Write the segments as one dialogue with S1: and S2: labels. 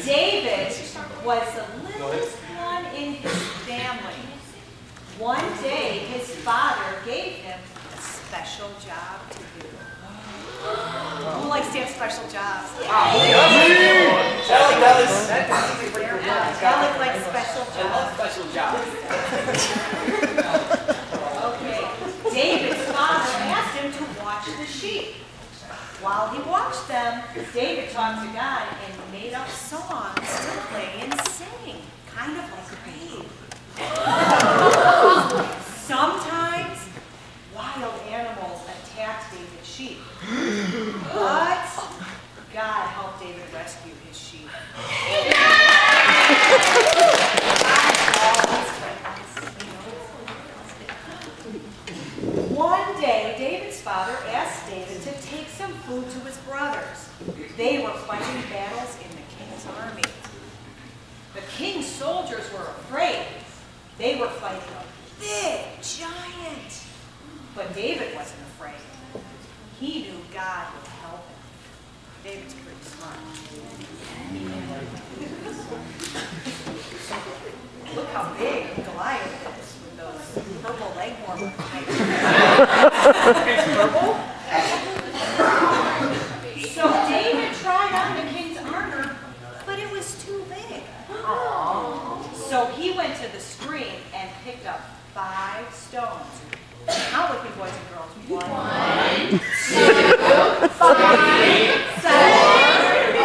S1: David was the littlest one in his family. One day, his father gave him a special job to do. Who likes to have special jobs? Alec likes special jobs. I love special jobs. Okay. David's father asked him to watch the sheep. While he watched them, David talked to God and made up songs to play and sing, kind of like a babe. Sometimes wild animals attacked David's sheep, but God helped David rescue his sheep. One day, David's father asked David to take some food to his brothers. They were fighting battles in the king's army. The king's soldiers were afraid. They were fighting a big giant. But David wasn't afraid. He knew God would help him. David's pretty smart. Look how big Goliath is with those purple leg warmers. It's purple? So David tried on the king's armor, but it was too big. So he went to the stream and picked up 5 stones. Count with me, boys and girls. 1, 2, 5, 7,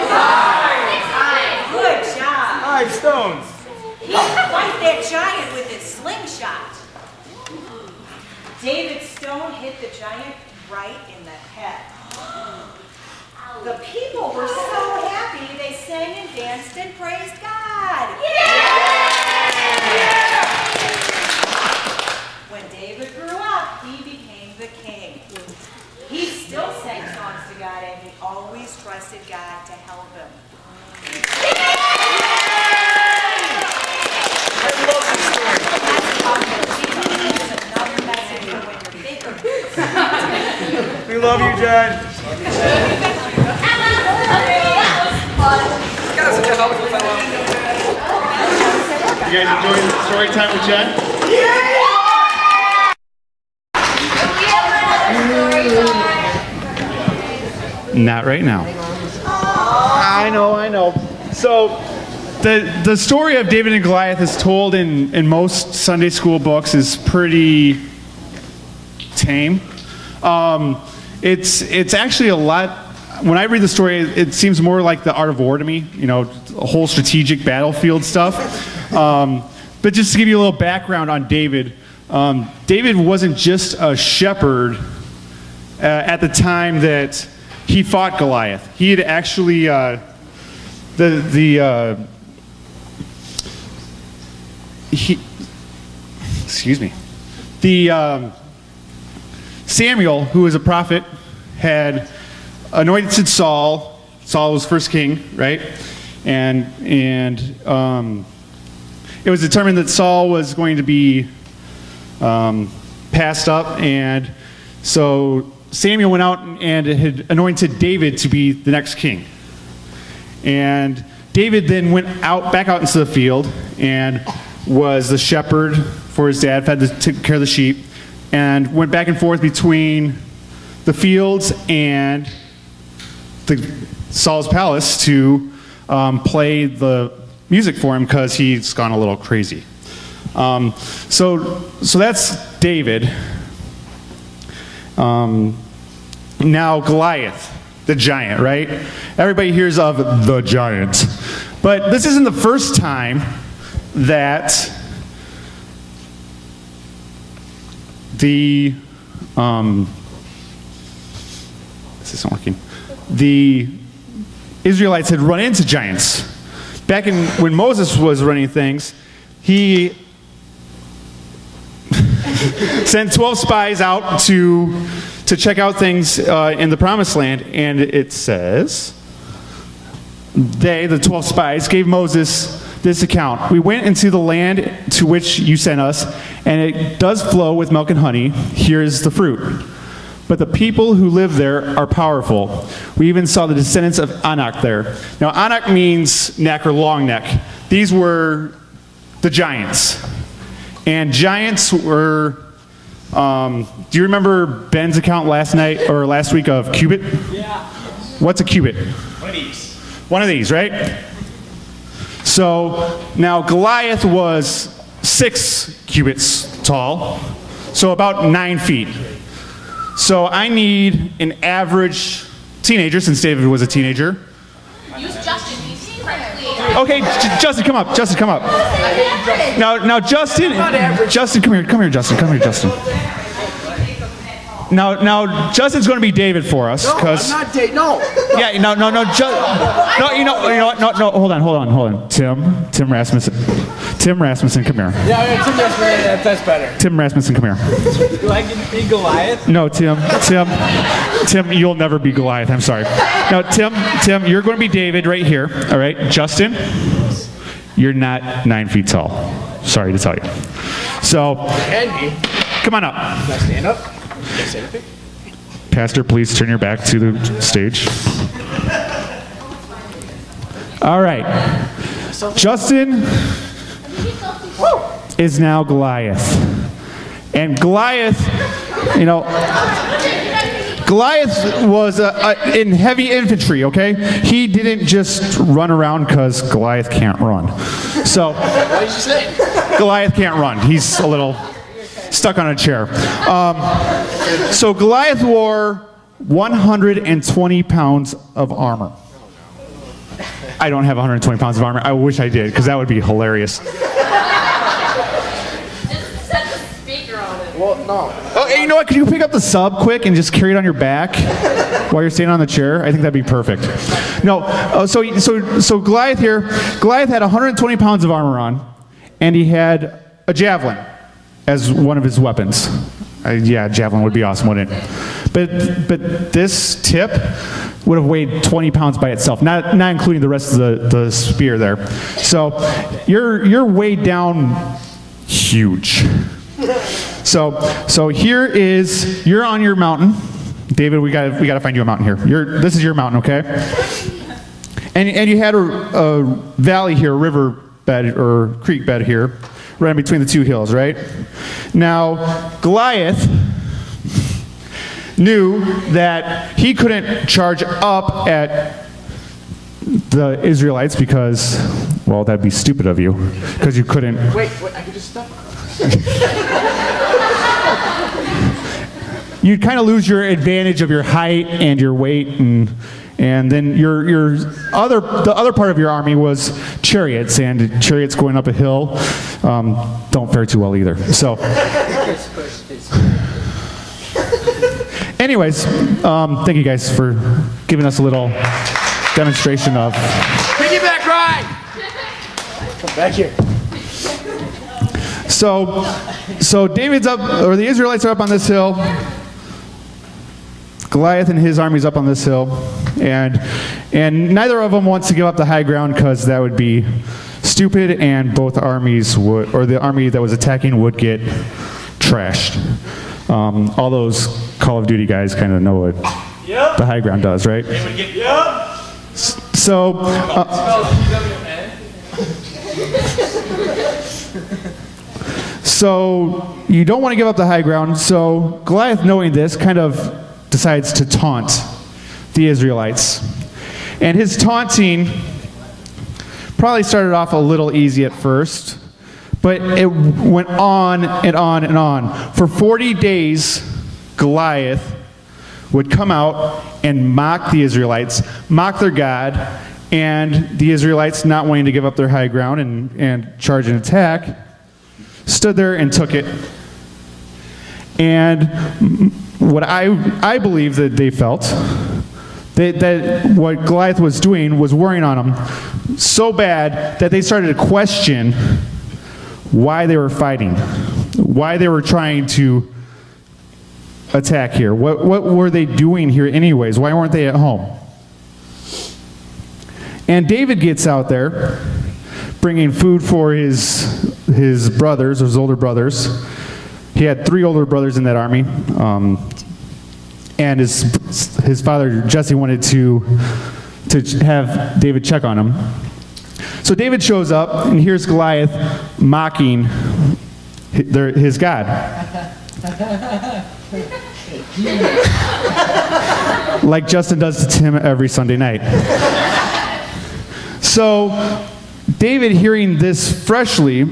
S1: 5. Good job.
S2: 5 stones.
S1: He could fight that giant with his slingshot. David's stone hit the giant right in the head. The people were so happy they sang and danced and praised God. Yeah! When David grew up, he became the king. He still sang songs to God and he always trusted God to help him.
S2: We love you, Jen. You guys enjoying the story time with Jen? Not right now. I know. So, the story of David and Goliath is told in most Sunday school books is pretty tame. It's actually a lot. When I read the story, it seems more like the Art of War to me. You know, whole strategic battlefield stuff. But just to give you a little background on David, David wasn't just a shepherd at the time that he fought Goliath. He had actually Samuel, who was a prophet, had anointed Saul. Saul was first king, right? And it was determined that Saul was going to be passed up, and so Samuel went out and had anointed David to be the next king. And David then went back out into the field and was the shepherd for his dad, had to take care of the sheep, and went back and forth between the fields and Saul's palace to play the music for him because he's gone a little crazy. So that's David. Now Goliath, the giant, right? Everybody hears of the giant. But this isn't the first time that the this isn't working. The Israelites had run into giants. Back when Moses was running things, he sent 12 spies out to check out things in the Promised Land, and it says, the 12 spies, gave Moses this account. We went into the land to which you sent us, and it does flow with milk and honey. Here is the fruit. but the people who live there are powerful. We even saw the descendants of Anak there. Now, Anak means neck or long neck. These were the giants. And giants were, do you remember Ben's account last night or last week of cubit?
S3: Yeah.
S2: What's a cubit?
S3: One of these.
S2: One of these, right? So now Goliath was 6 cubits tall, so about 9 feet. So I need an average teenager, since David was a teenager.
S4: Use Justin. He's friendly.
S2: Okay, Justin, come up. Justin, come up. Now, Justin, come here, Justin. Now, Justin's going to be David for us, because.
S5: No, I'm not David. No.
S2: Yeah, no. You know what? No. Hold on. Tim Rasmussen, come here.
S5: Yeah, Tim Rasmussen, that's better.
S2: Tim Rasmussen, come here.
S3: Do I get to be Goliath?
S2: No, Tim, you'll never be Goliath. I'm sorry. No, Tim, you're going to be David right here. All right, Justin, you're not 9 feet tall. Sorry to tell you. So, come on up.
S5: Can I stand up? Can I say anything?
S2: Pastor, please turn your back to the stage. All right. Justin is now Goliath. And Goliath was in heavy infantry, okay? He didn't just run around because Goliath can't run. So,
S5: What did you say?
S2: Goliath can't run. He's a little stuck on a chair. So Goliath wore 120 pounds of armor. I don't have 120 pounds of armor. I wish I did, because that would be hilarious.
S4: Just set the speaker on it.
S5: Well, no.
S2: Oh, hey, you know what? Could you pick up the sub quick and just carry it on your back while you're standing on the chair? I think that'd be perfect. No, so Goliath here, Goliath had 120 pounds of armor on, and he had a javelin as one of his weapons. Yeah, javelin would be awesome, wouldn't it? But this tip would have weighed 20 pounds by itself, not including the rest of the spear there. So you're weighed down huge. So here is, you're on your mountain. David, we gotta find you a mountain here. This is your mountain, okay? And you had a valley here, a river bed or creek bed here, right in between the two hills, right? Now, Goliath knew that he couldn't charge up at the Israelites because, well, that'd be stupid of you, because you couldn't.
S5: Wait, I could just step.
S2: You'd kind of lose your advantage of your height and your weight, and then the other part of your army was chariots, and chariots going up a hill don't fare too well either. So, anyways, thank you guys for giving us a little demonstration of.
S5: Piggyback ride. Come back here.
S2: So David's up, or the Israelites are up on this hill. Goliath and his army's up on this hill, and neither of them wants to give up the high ground because that would be stupid, and both armies would, or the army that was attacking would get trashed. All those Call of Duty guys kind of know what the high ground does, right?
S3: They would get
S2: So. So you don't want to give up the high ground. So Goliath, knowing this, kind of decides to taunt the Israelites. And his taunting probably started off a little easy at first, but it went on and on and on. For 40 days, Goliath would come out and mock the Israelites, mock their God, and the Israelites, not wanting to give up their high ground and charge and attack, stood there and took it. And what I believe that they felt, that what Goliath was doing was worrying on them so bad that they started to question why they were fighting, why they were trying to attack here. What were they doing here anyways? Why weren't they at home? And David gets out there, bringing food for his brothers, his older brothers. He had 3 older brothers in that army. and his father Jesse wanted to have David check on him. So David shows up, and here's Goliath mocking his God. Like Justin does to Tim every Sunday night. So David, hearing this freshly,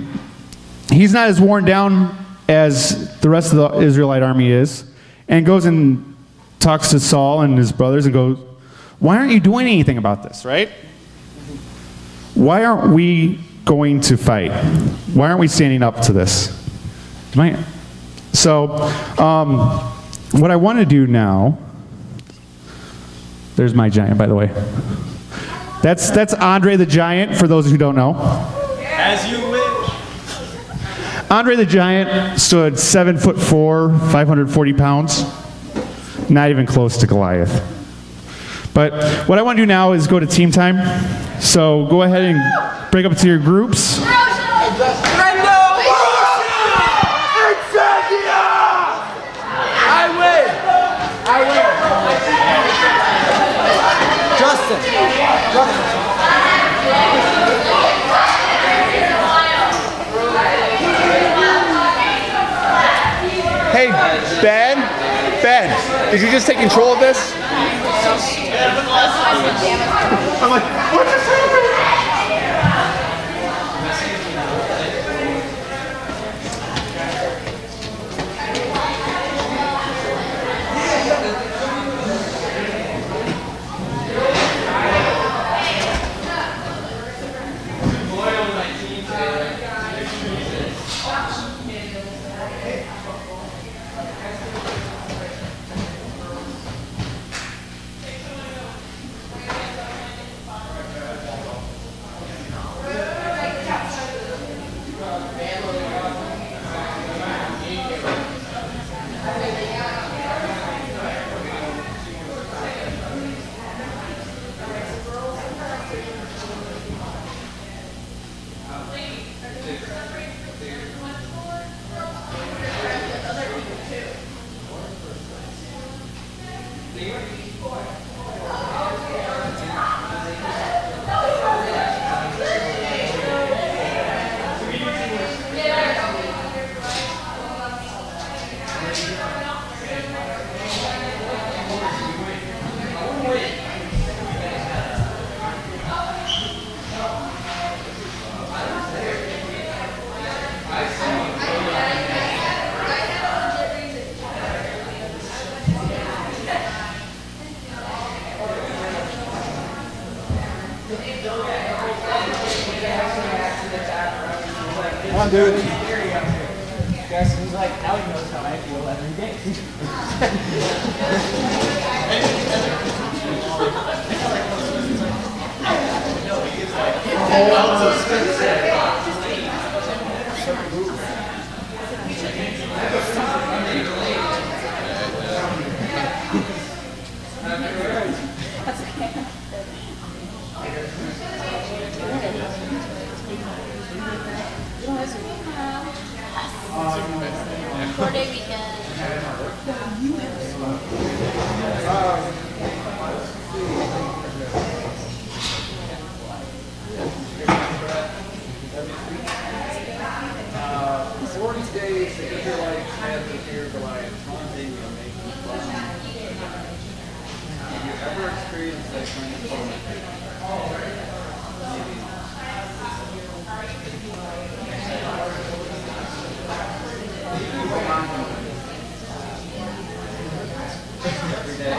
S2: he's not as worn down as the rest of the Israelite army is, and goes and talks to Saul and his brothers and goes, why aren't you doing anything about this, right? Why aren't we going to fight? Why aren't we standing up to this? So, what I want to do now, there's my giant, by the way. That's Andre the Giant, for those who don't know.
S3: As you wish.
S2: Andre the Giant stood 7'4", 540 pounds. Not even close to Goliath. But what I want to do now is go to team time. So go ahead and break up into your groups.
S5: Hey, Ben, did you just take control of this? I'm like, what just happened?
S3: Come on, dude. Guys, he's like, now he knows how I feel every day.
S4: Four-day weekend.
S6: Days the Israelites had to fear Goliath, taunting and making fun. Have you ever experienced that kind of moment? Every day.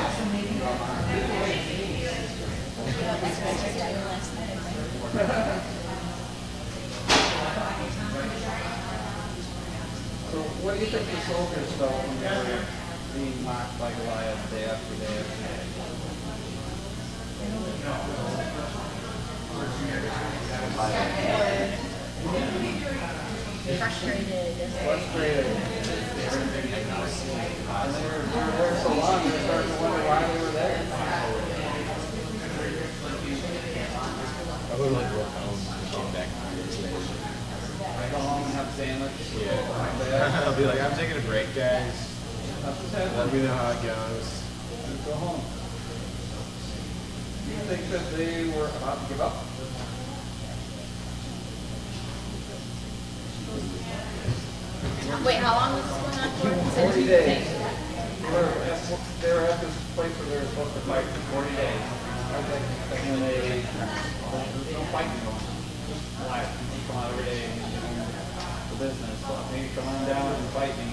S6: So what do you think the soldiers felt when they were being mocked by Goliath day after day after day? Frustrated. And they were there so long, they were starting to wonder why they were there.
S5: I would like walk home and came back 9 days later.
S6: Go home and have a sandwich.
S5: Yeah. I'll be like, I'm taking a break, guys. Let me know how it goes.
S6: Go home. Do you think that they were about to give up?
S4: Wait, how long was this going on for?
S6: 40 days. They were at this place where they were supposed to fight for 40 days. And there's no fighting going on. Just life. People come out every day and the business. So maybe come on down and fight me.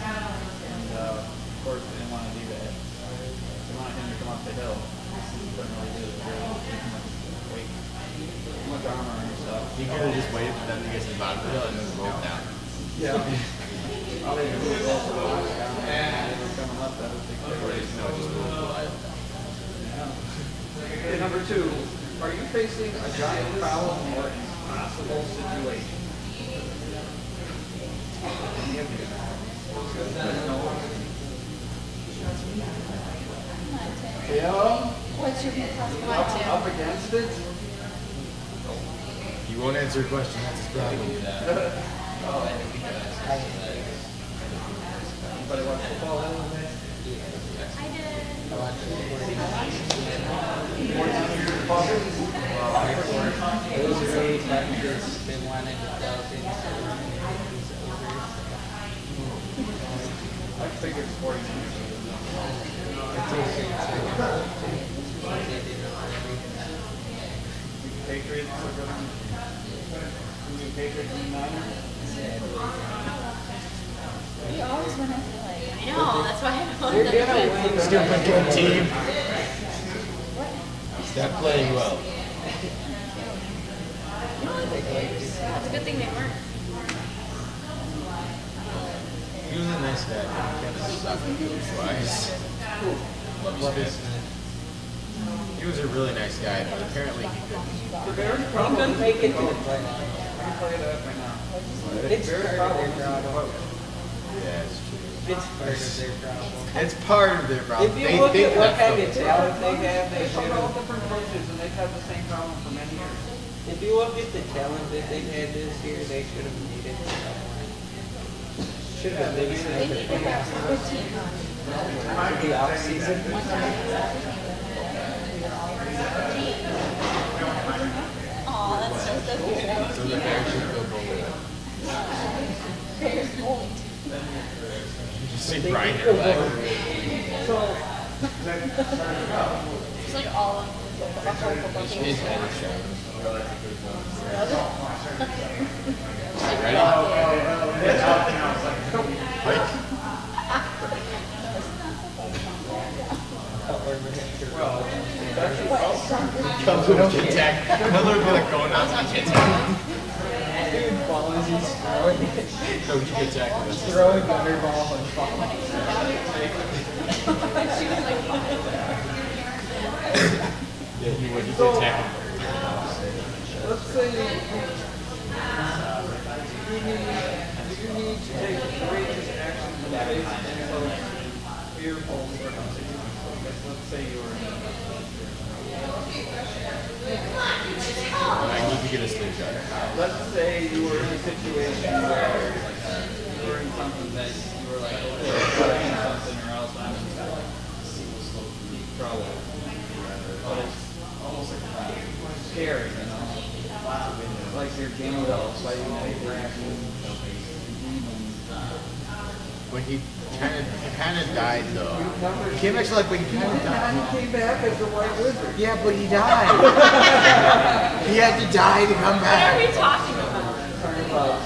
S6: And of course they didn't want to do that. They wanted him to come up the hill. He couldn't really do it. Wait. Too much armor and stuff.
S7: You could have just waited for them to get to the bottom of the hill and then rolled down.
S6: Yeah. All they do is also go down and they were coming up that would take their ways.
S7: No, just rolled Goliath.
S6: Okay, number 2. Are you facing a giant problem or impossible situation? Any of you? Yeah.
S4: What's your
S6: Up against it?
S7: You won't answer a question, that's his problem.
S6: Anybody watch football?
S3: Those are great factors. They wanted to tell things.
S6: I figured sporting. Patriots are going to Patriots and Niners.
S4: You always want to play. I know, that's why I don't
S3: They're gonna win.
S7: Stupid good team. Stop playing well.
S4: It's a good thing they weren't.
S7: He was a nice guy, but he kind of sucked twice. Love his business. He was a really nice guy, but apparently he couldn't.
S3: He couldn't make it to the playoffs.
S6: I can tell you that right now.
S3: It's part of their problem.
S7: Yeah, it's true.
S3: It's part of their problem.
S7: It's part of their problem.
S3: If you look at what kind of
S7: football.
S3: talent they have, they
S6: They
S3: should
S6: come all
S3: have.
S6: different coaches and they've had the same problem for many years.
S3: If you look at the talent that they had this year, they should have made it somewhere. Should have maybe made it for the off season.
S4: Aw, that's so cute.
S7: So the Bears should go bowling.
S4: Bears bowling.
S7: You see Brian in black.
S4: It's like all of them.
S7: His head is shot. Comes with kid tag. Another bit of going on to kid tag.
S3: Dude falls, he's throwing it.
S7: Coach kid tag.
S3: Throwing underball and falling.
S7: Yeah, he would. He could tackle.
S6: Let's say you need to take courageous action in the face of fearful circumstances. Let's say you were in
S7: I need to get a slingshot.
S6: let's say you were in a situation where you were in something that you were like, okay, I'm gotta do something or else I'm in deep trouble. But it's scary, you know? Like your Gandalf fighting a dragon, demons.
S7: But he kind of died though. He came back to like, but he kind of died.
S6: He came back as a white wizard.
S7: Yeah, but he died. He had to die to come
S4: What are we
S7: back.
S4: talking about?
S6: Talking about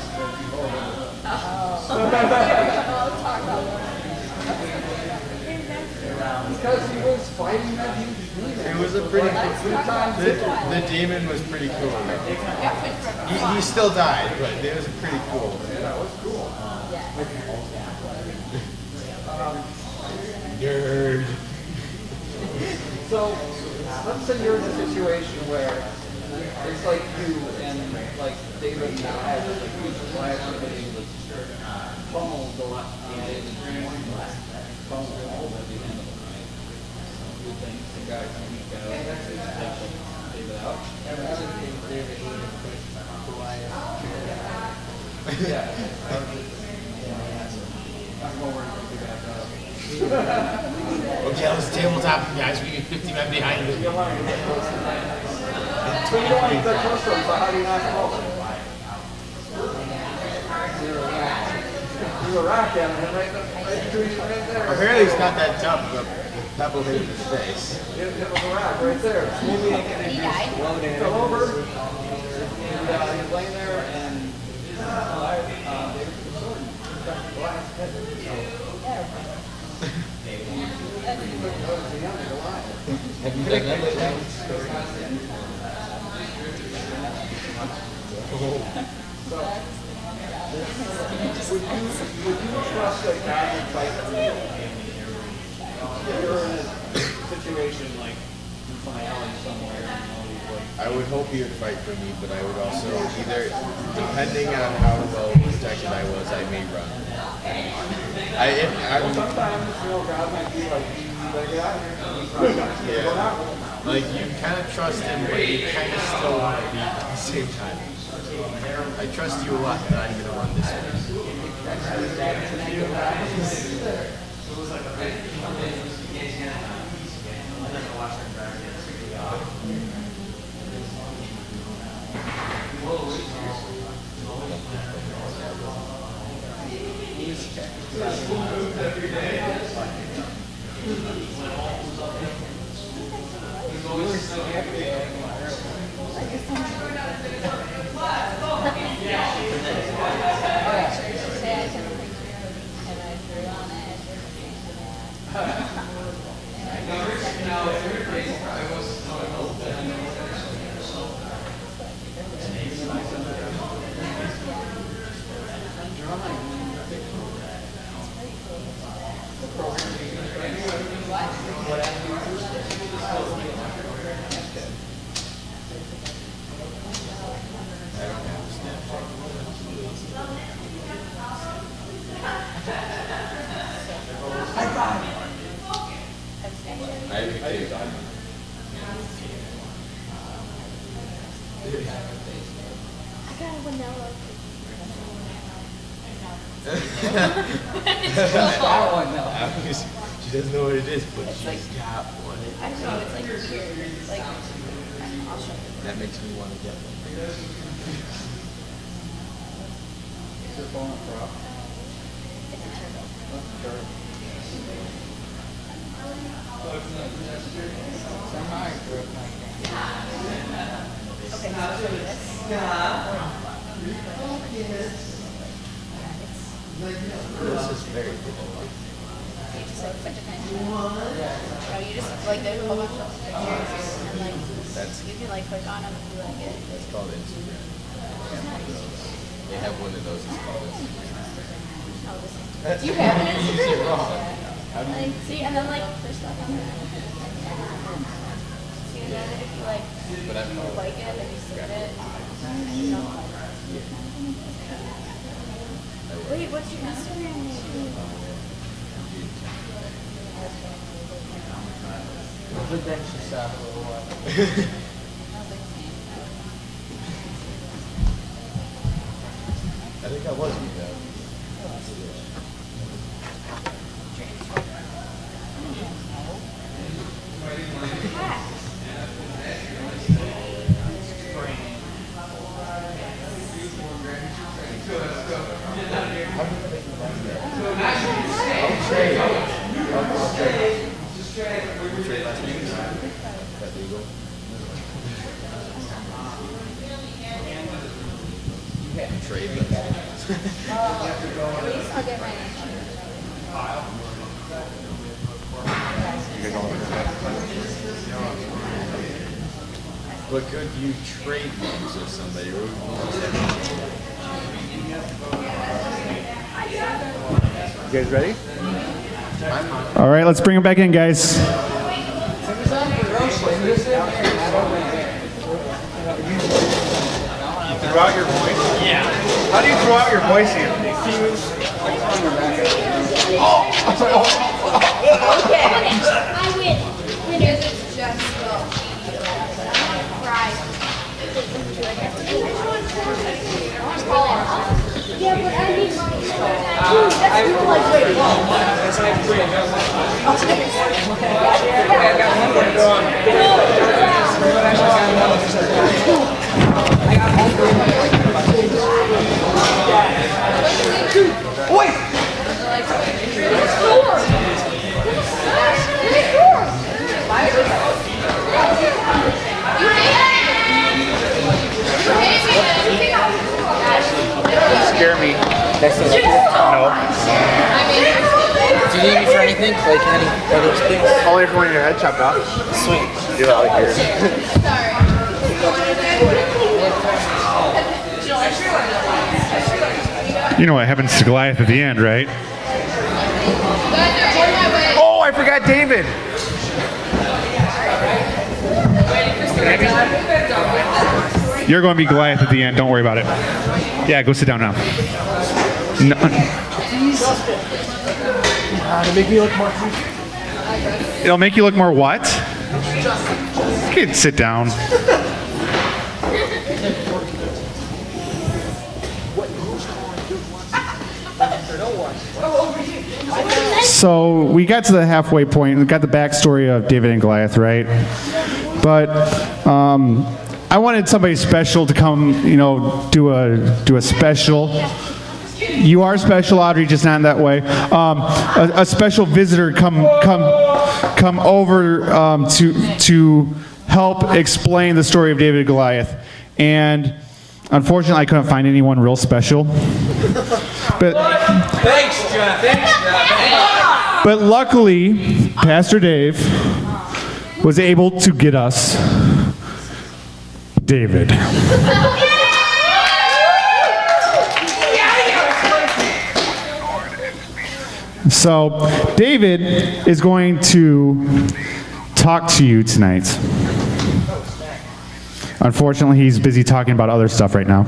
S6: because he was fighting that huge demon.
S7: It was a pretty cool. The demon was pretty cool. He still died, but it was pretty cool.
S6: Yeah, it was cool.
S7: Nerd.
S6: So, let's say you're in a situation where it's like you and like David now has a huge flash of being able to pummel the left hand pummel the whole at the end of the night. Who thinks the guy can make out David out? Yeah. I'm going to back up.
S7: Okay, let's tabletop him, guys. We need 50 men behind him.
S6: But you don't want to get close to him, so how do you knock him over? You're a rock at him, right there.
S7: Apparently he's not that tough, but the pebble hit him in the face.
S6: Hit him with a rock right there. Maybe
S4: He died.
S6: fell over. And he's laying there, and David took the sword and cut Goliath's head.
S7: Have you done that lately?
S6: Would you trust that God would fight for you? If you're in a situation like in some alley somewhere,
S7: I would hope he would fight for me, but I would also either, depending on how well protected I was, I may run.
S6: sometimes, God might be like, you better get out of here.
S7: Yeah. Like, you kind of trust him, but you kind of still want to beat him at the same time. I trust you a lot, but I'm going to run this way. She doesn't know what it is, but she's got one.
S4: I know, it's like weird. Like, I'll show you.
S7: That makes me want to get one.
S6: Is your phone a prop?
S4: It's a turtle. Okay, so I'll show you this.
S7: This is very difficult.
S4: You just like put your pen. No, you just like there's a whole bunch of pictures and like you can like click on them if you like it.
S7: It's called Instagram. They have one of those. It's called Instagram.
S4: Oh, this is. You have an Instagram?
S7: How do you?
S4: Like, see, and then like there's stuff on there. See, and then if you like,
S7: But I'm
S4: you like it, then you save it. And you don't like it. Wait, what's your Instagram name?
S3: But then she stopped a little while.
S7: I think I was you though. Trade them.
S4: At least I'll get my
S7: But could you trade names with somebody?
S5: You guys ready?
S2: All right, let's bring him back in, guys.
S5: Throw out your voice? Yeah. How do you throw out your voice, Anthony?
S4: Okay.
S8: I win. Winners is just go. Prize. Yeah, but I need money.
S5: Scare me. No.
S3: Do you need me for anything? Like any other things?
S5: Only if you want your head chopped off.
S3: Sweet.
S5: Get out of here.
S2: You know what happens to Goliath at the end, right?
S5: Oh, I forgot David.
S2: You're going to be Goliath at the end. Don't worry about it. Yeah, go sit down now. No.
S5: To make me look more.
S2: It'll make you look more what? Okay, sit down. So we got to the halfway point. We got the backstory of David and Goliath, right? But I wanted somebody special to come, you know, do a special. You are special, Audrey, just not in that way. A special visitor come over to help explain the story of David and Goliath. And unfortunately, I couldn't find anyone real special. But
S3: Thanks, John. Thanks, John.
S2: But luckily, Pastor Dave was able to get us David. So, David is going to talk to you tonight. Unfortunately, he's busy talking about other stuff right now.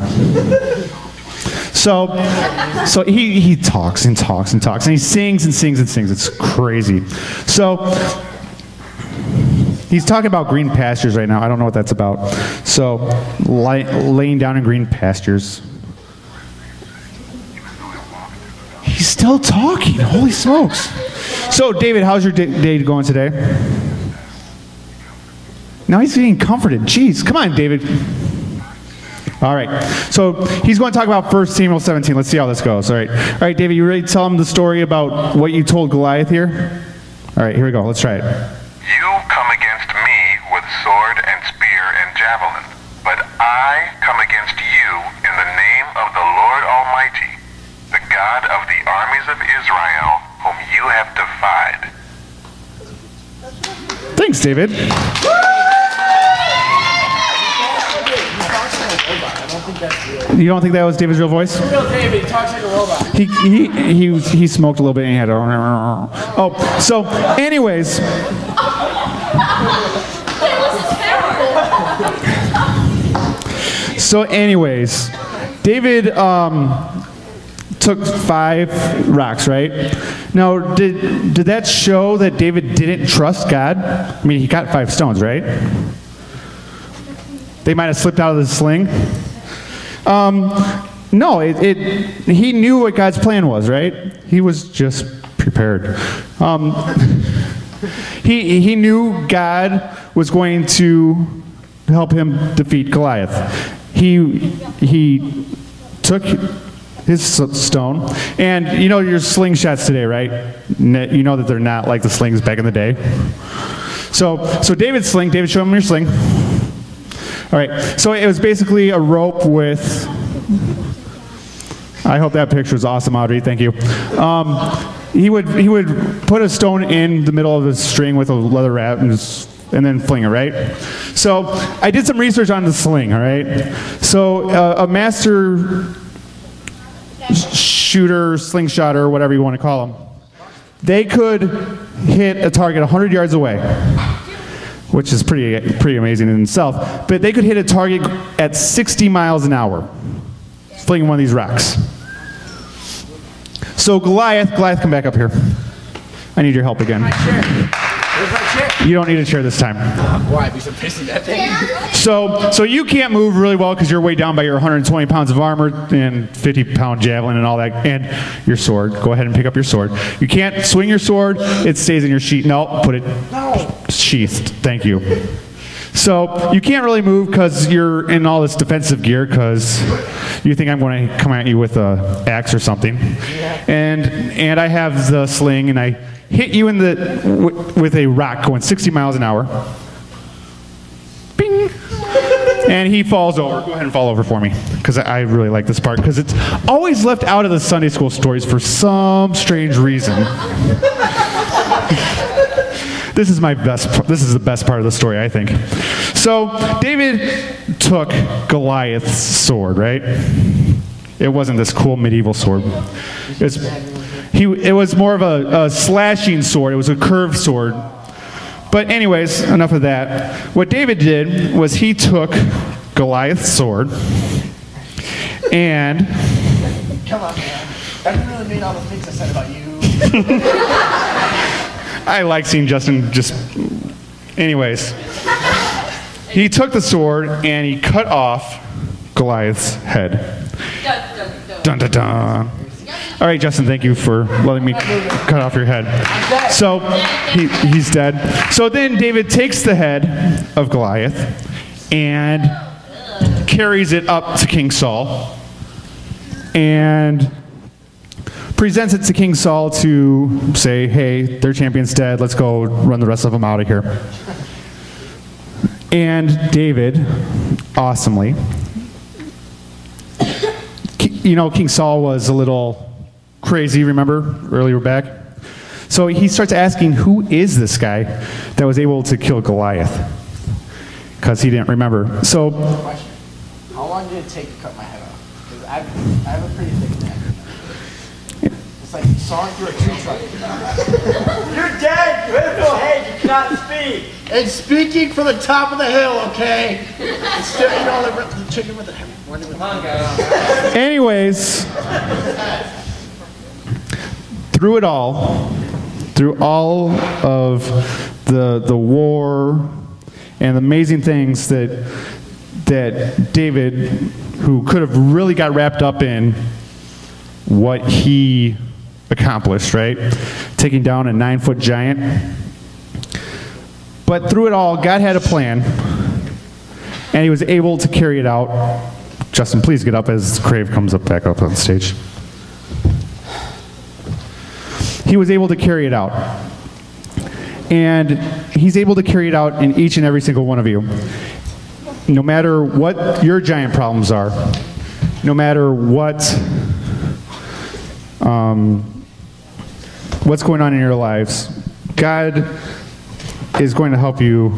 S2: So he talks and talks and talks, and he sings and sings and sings. It's crazy. So he's talking about green pastures right now. I don't know what that's about. So laying down in green pastures. He's still talking. Holy smokes. So David, how's your day going today? Now he's being comforted. Jeez, come on, David. All right, so he's going to talk about 1 Samuel 17. Let's see how this goes. All right, David, you ready to tell him the story about what you told Goliath here? All right, here we go. Let's try it.
S9: You come against me with sword and spear and javelin, but I come against you in the name of the Lord Almighty, the God of the armies of Israel, whom you have defied.
S2: Thanks, David. You don't think that was David's real voice?
S3: Real David talks like a robot.
S2: He smoked a little bit and he had a... Oh, so anyways. So anyways, David took 5 rocks, right? Now, did that show that David didn't trust God? I mean, he got 5 stones, right? They might have slipped out of the sling. No, he knew what God's plan was, right? He was just prepared. He knew God was going to help him defeat Goliath. He took his stone, and you know your slingshots today, right? You know that they're not like the slings back in the day. So David's sling, David, show him your sling. All right, so it was basically a rope with, I hope that picture is awesome, Audrey, thank you. He would put a stone in the middle of the string with a leather wrap and then fling it, right? So I did some research on the sling, all right? So a master shooter, slingshotter, whatever you want to call them, they could hit a target 100 yards away, which is pretty amazing in itself. But they could hit a target at 60 miles an hour, flinging one of these rocks. So Goliath, come back up here. I need your help again.
S3: My chair. Where's my chair?
S2: You don't need a chair this time.
S5: Why? Because I'm facing that thing?
S2: So you can't move really well because you're weighed down by your 120 pounds of armor and 50-pound javelin and all that, and your sword. Go ahead and pick up your sword. You can't swing your sword. It stays in your sheath. No, put it sheathed. Thank you. So you can't really move because you're in all this defensive gear because you think I'm going to come at you with an axe or something. And I have the sling, and I hit you in the with a rock going 60 miles an hour. Bing! And he falls over. Go ahead and fall over for me because I really like this part because it's always left out of the Sunday school stories for some strange reason. This is the best part of the story, I think. So David took Goliath's sword, right? It wasn't this cool medieval sword. It was more of a slashing sword. It was a curved sword. But anyways, enough of that. What David did was he took Goliath's sword and...
S5: Come on, man. That didn't really mean all the things I said about you.
S2: I like seeing Justin just... Anyways. He took the sword and he cut off Goliath's head. Dun, dun, dun. All right, Justin, thank you for letting me cut off your head. So he's dead. So then David takes the head of Goliath and carries it up to King Saul and presents it to King Saul to say, hey, their champion's dead. Let's go run the rest of them out of here. And David, awesomely, you know, King Saul was a little crazy, remember, earlier back? So he starts asking, who is this guy that was able to kill Goliath? Because he didn't remember. So,
S5: Question. How long did it take to cut my head off? Because I have a pretty thick neck. It's like sawing through a tree trunk.
S3: You're dead! You have no head, you cannot speak!
S5: And speaking from the top of the hill, okay? It's still, you know, the chicken with the head.
S3: Come on, guys.
S2: anyways, through all of the war and the amazing things that David, who could have really got wrapped up in what he accomplished, right? Taking down a 9-foot giant. But through it all, God had a plan, and he was able to carry it out. Justin, please get up as Crave comes back up on stage. He was able to carry it out. And he's able to carry it out in each and every single one of you. No matter what your giant problems are, no matter what's going on in your lives, God is going to help you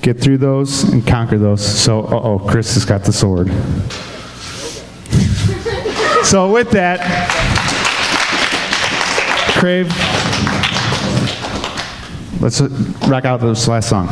S2: get through those and conquer those. So, Chris has got the sword. So with that, Crave, let's rock out this last song.